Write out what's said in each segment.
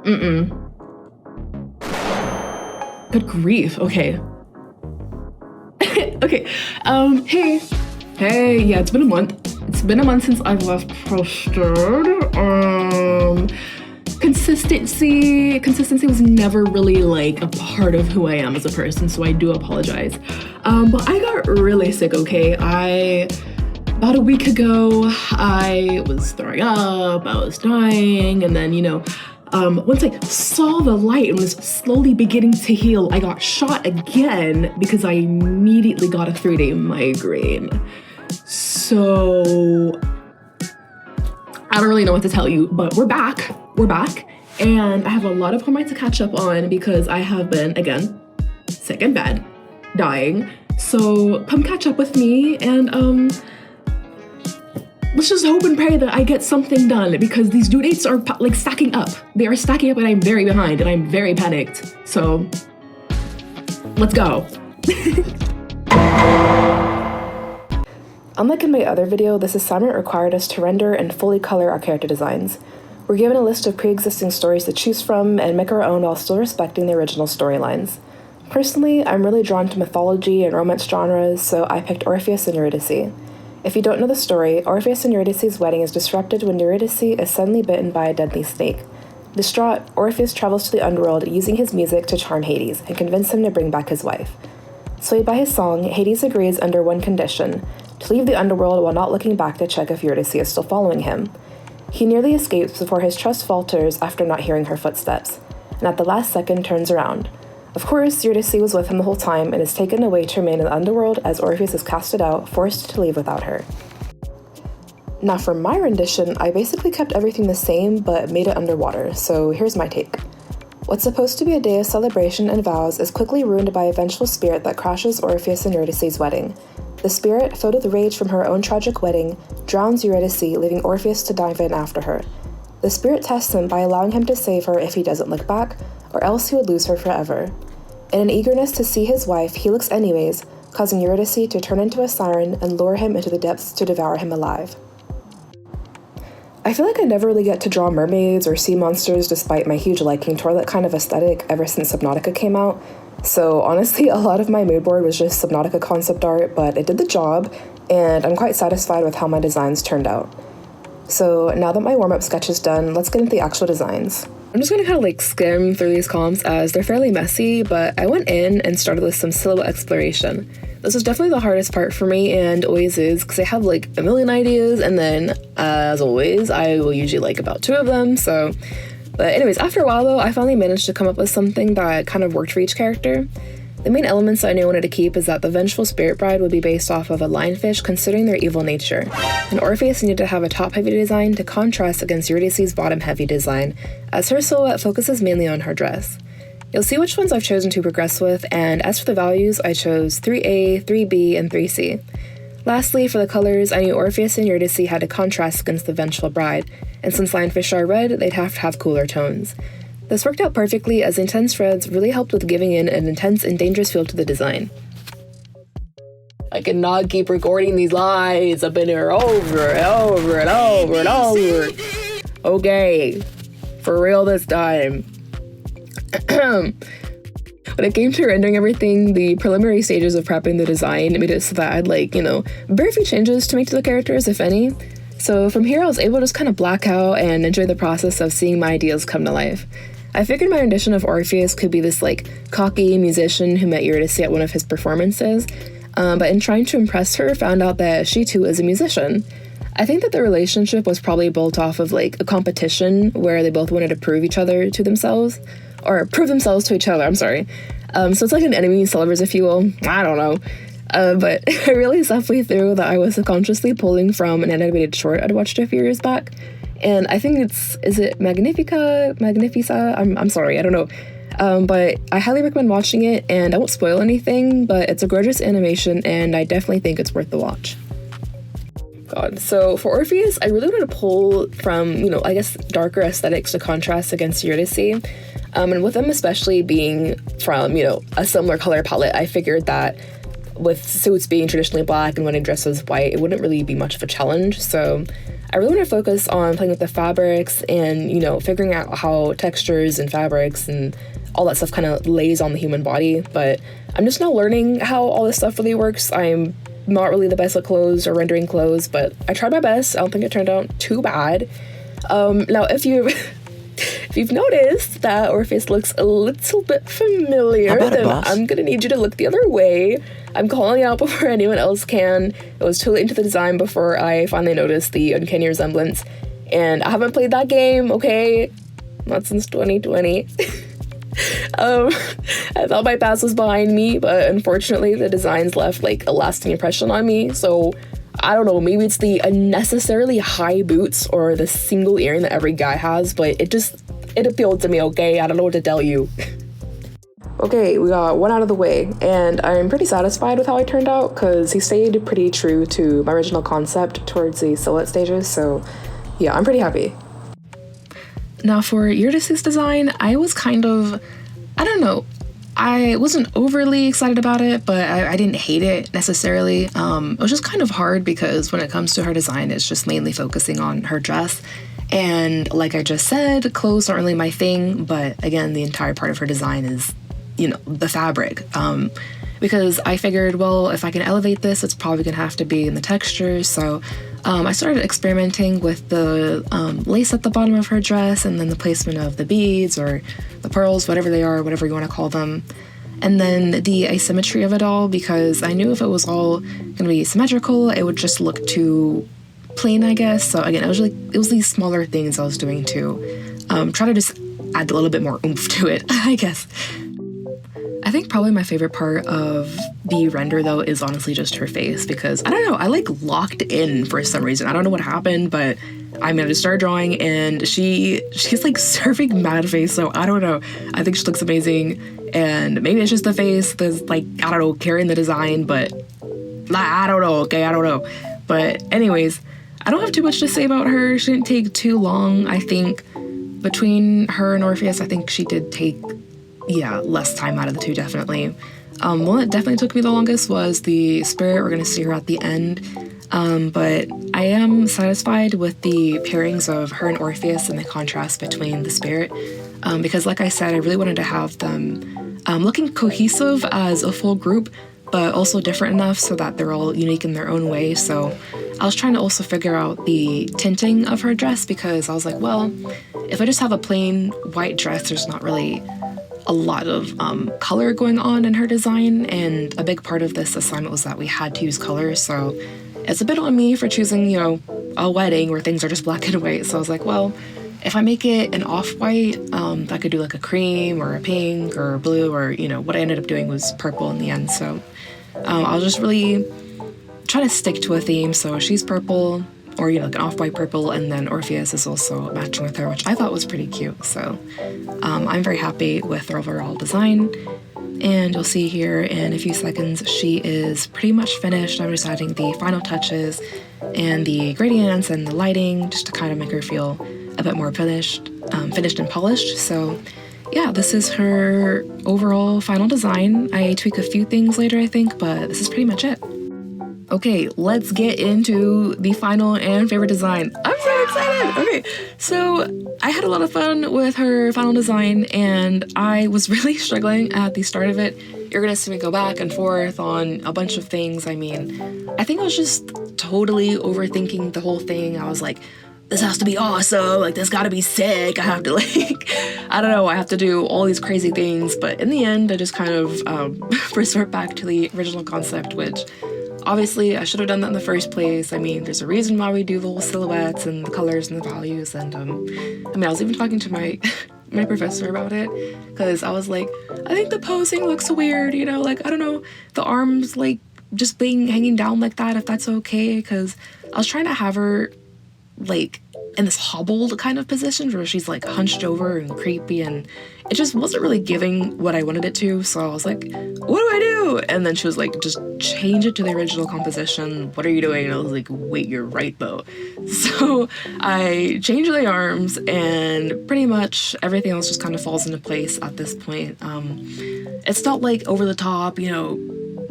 Good grief. Okay. Okay. Hey, yeah, it's been a month. It's been a month since I've last posted. Consistency was never really like a part of who I am as a person, so I do apologize. But I got really sick, okay? About a week ago, I was throwing up, I was dying, and then, once I saw the light and was slowly beginning to heal, I got shot again because I immediately got a 3-day migraine. So I don't really know what to tell you, but we're back, and I have a lot of homework to catch up on because I have been, again, sick in bed, dying. So come catch up with me, and let's just hope and pray that I get something done because these due dates are like stacking up. They are stacking up and I'm very behind and I'm very panicked. So let's go. Unlike in my other video, this assignment required us to render and fully color our character designs. We're given a list of pre-existing stories to choose from and make our own while still respecting the original storylines. Personally, I'm really drawn to mythology and romance genres, so I picked Orpheus and Eurydice. If you don't know the story, Orpheus and Eurydice's wedding is disrupted when Eurydice is suddenly bitten by a deadly snake. Distraught, Orpheus travels to the underworld using his music to charm Hades and convince him to bring back his wife. Swayed by his song, Hades agrees under one condition, to leave the underworld while not looking back to check if Eurydice is still following him. He nearly escapes before his trust falters after not hearing her footsteps, and at the last second turns around. Of course, Eurydice was with him the whole time and is taken away to remain in the underworld as Orpheus is casted out, forced to leave without her. Now for my rendition, I basically kept everything the same but made it underwater, so here's my take. What's supposed to be a day of celebration and vows is quickly ruined by a vengeful spirit that crashes Orpheus and Eurydice's wedding. The spirit, filled with rage from her own tragic wedding, drowns Eurydice, leaving Orpheus to dive in after her. The spirit tests him by allowing him to save her if he doesn't look back, or else he would lose her forever. In an eagerness to see his wife, he looks anyways, causing Eurydice to turn into a siren and lure him into the depths to devour him alive. I feel like I never really get to draw mermaids or sea monsters despite my huge liking toward that kind of aesthetic ever since Subnautica came out, so honestly a lot of my mood board was just Subnautica concept art, but it did the job, and I'm quite satisfied with how my designs turned out. So now that my warm-up sketch is done, let's get into the actual designs. I'm just going to kind of skim through these columns as they're fairly messy, but I went in and started with some silhouette exploration. This was definitely the hardest part for me and always is because I have a million ideas, and then as always I will usually about 2 of them. But anyways, after a while though, I finally managed to come up with something that kind of worked for each character. The main elements I knew I wanted to keep is that the vengeful spirit bride would be based off of a lionfish considering their evil nature, and Orpheus needed to have a top-heavy design to contrast against Eurydice's bottom-heavy design, as her silhouette focuses mainly on her dress. You'll see which ones I've chosen to progress with, and as for the values, I chose 3A, 3B, and 3C. Lastly, for the colors, I knew Orpheus and Eurydice had to contrast against the vengeful bride, and since lionfish are red, they'd have to have cooler tones. This worked out perfectly as the intense reds really helped with giving in an intense and dangerous feel to the design. I cannot keep recording these lines up in here over and over and over and over. Okay, for real this time. When it came to rendering everything, the preliminary stages of prepping the design made it so that I had very few changes to make to the characters, if any. So from here I was able to just kind of black out and enjoy the process of seeing my ideas come to life. I figured my rendition of Orpheus could be this cocky musician who met Eurydice at one of his performances, but in trying to impress her, found out that she too is a musician. I think that the relationship was probably built off of a competition where they both wanted to prove each other to themselves, or prove themselves to each other, I'm sorry. So it's like an enemies to lovers, if you will. I don't know. But I realized halfway through that I was subconsciously pulling from an animated short I'd watched a few years back. And I think is it Magnifica? I'm sorry, I don't know. But I highly recommend watching it, and I won't spoil anything, but it's a gorgeous animation, and I definitely think it's worth the watch. God. So for Orpheus, I really wanted to pull from, darker aesthetics to contrast against Eurydice. And with them especially being from, a similar color palette, I figured that with suits being traditionally black and wedding dresses white, it wouldn't really be much of a challenge. So I really want to focus on playing with the fabrics and, you know, figuring out how textures and fabrics and all that stuff kind of lays on the human body. But I'm just now learning how all this stuff really works. I'm not really the best at clothes or rendering clothes, but I tried my best. I don't think it turned out too bad. Now, if you've noticed that Orpheus looks a little bit familiar, then I'm gonna need you to look the other way. I'm calling out before anyone else can. It was too late into the design before I finally noticed the uncanny resemblance. And I haven't played that game, okay? Not since 2020. I thought my past was behind me, but unfortunately the designs left like a lasting impression on me. So I don't know, maybe it's the unnecessarily high boots or the single earring that every guy has, but it appealed to me, okay? I don't know what to tell you. Okay, we got one out of the way, and I'm pretty satisfied with how I turned out because he stayed pretty true to my original concept towards the silhouette stages, so yeah, I'm pretty happy. Now for Eurydice's design, I was kind of, I don't know, I wasn't overly excited about it, but I didn't hate it necessarily. It was just kind of hard because when it comes to her design, it's just mainly focusing on her dress. And like I just said, clothes aren't really my thing, but again, the entire part of her design is, you know, the fabric. Because I figured, well, if I can elevate this, it's probably gonna have to be in the textures. So I started experimenting with the lace at the bottom of her dress and then the placement of the beads or the pearls, whatever they are, whatever you want to call them. And then the asymmetry of it all, because I knew if it was all gonna be symmetrical, it would just look too plain, I guess. So again, it was these smaller things I was doing to try to just add a little bit more oomph to it, I guess. I think probably my favorite part of the render though is honestly just her face, because I don't know, I like locked in for some reason. I don't know what happened, but I just started drawing and she's like surfing mad face, so I don't know. I think she looks amazing, and maybe it's just the face that's like, I don't know, carrying the design, but I don't know, okay, I don't know. But anyways, I don't have too much to say about her. She didn't take too long. I think between her and Orpheus, I think she did take less time out of the two, definitely. One that definitely took me the longest was the spirit. We're going to see her at the end. But I am satisfied with the pairings of her and Orpheus and the contrast between the spirit. Because like I said, I really wanted to have them looking cohesive as a full group, but also different enough so that they're all unique in their own way. So I was trying to also figure out the tinting of her dress, because I was like, well, if I just have a plain white dress, there's not really a lot of color going on in her design, and a big part of this assignment was that we had to use color, so it's a bit on me for choosing, you know, a wedding where things are just black and white. So I was like, well, if I make it an off-white, I could do like a cream or a pink or a blue, or, you know, what I ended up doing was purple in the end. So I was just really trying to stick to a theme. So she's purple, or, you know, like an off-white purple, and then Orpheus is also matching with her, which I thought was pretty cute. So I'm very happy with her overall design, and you'll see here in a few seconds she is pretty much finished. I'm just adding the final touches and the gradients and the lighting just to kind of make her feel a bit more finished and polished. So yeah, this is her overall final design. I tweak a few things later, I think, but this is pretty much it. Okay, let's get into the final and favorite design. I'm so excited! Okay, so I had a lot of fun with her final design, and I was really struggling at the start of it. You're gonna see me go back and forth on a bunch of things. I mean, I think I was just totally overthinking the whole thing. I was like, this has to be awesome, like this gotta be sick. I have to I don't know, I have to do all these crazy things. But in the end, I just kind of resort back to the original concept, which obviously I should have done that in the first place. I mean, there's a reason why we do the whole silhouettes and the colors and the values. And I mean, I was even talking to my my professor about it, because I was like, I think the posing looks weird, you know, like, I don't know, the arms like just being hanging down like that, if that's okay, because I was trying to have her like in this hobbled kind of position where she's like hunched over and creepy, and it just wasn't really giving what I wanted it to. So I was like, what do I do? And then she was like, just change it to the original composition. What are you doing? And I was like, wait, you're right though. So I changed the arms, and pretty much everything else just kind of falls into place at this point. It's not like over the top, you know,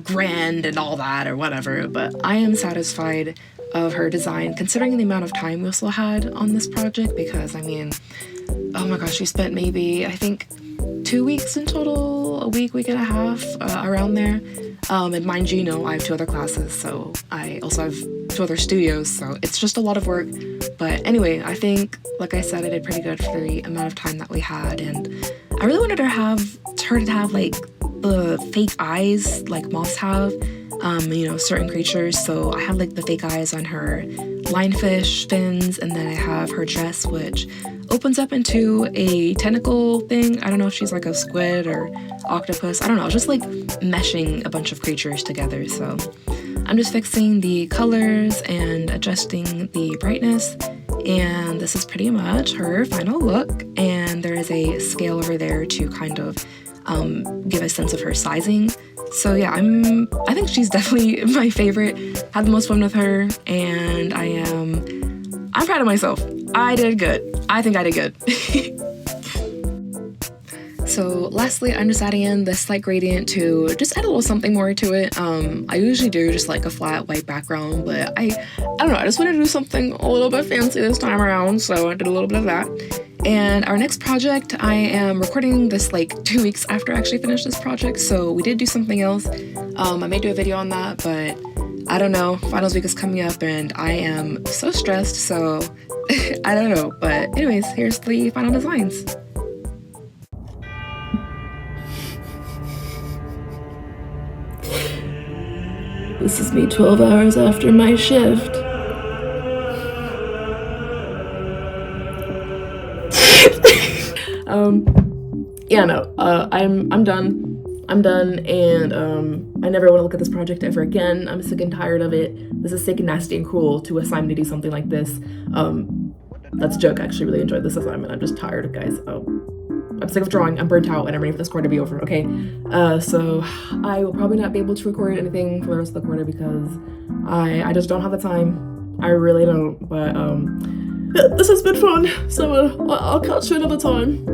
grand and all that or whatever, but I am satisfied of her design, considering the amount of time we also had on this project, because I mean, oh my gosh, we spent maybe, I think, 2 weeks in total, a week and a half, around there. And mind you, I have 2 other classes, so I also have 2 other studios, so it's just a lot of work. But anyway, I think, like I said, I did pretty good for the amount of time that we had, and I really wanted her to have like the fake eyes like moths have, certain creatures. So I had like the fake eyes on her lionfish fins, and then I have her dress, which opens up into a tentacle thing. I don't know if she's like a squid or octopus. I don't know, just like meshing a bunch of creatures together. So I'm just fixing the colors and adjusting the brightness, and this is pretty much her final look. And there is a scale over there to kind of give a sense of her sizing. So yeah, I think she's definitely my favorite. Had the most fun with her, and I'm proud of myself. I did good. I think I did good. So lastly, I'm just adding in this slight gradient to just add a little something more to it. I usually do just like a flat white background, but I don't know, I just wanted to do something a little bit fancy this time around, so I did a little bit of that. And our next project, I am recording this like 2 weeks after I actually finished this project, so we did do something else. I may do a video on that, but I don't know. Finals week is coming up and I am so stressed, so I don't know. But anyways, here's the final designs. This is me 12 hours after my shift. I'm done. I'm done, and I never want to look at this project ever again. I'm sick and tired of it. This is sick and nasty and cruel to assign me to do something like this. That's a joke. I actually really enjoyed this assignment. I'm just tired, guys. I'm sick of drawing. I'm burnt out, and I'm ready for this quarter to be over, okay? So I will probably not be able to record anything for the rest of the quarter because I just don't have the time. I really don't, but this has been fun, so I'll catch you another time.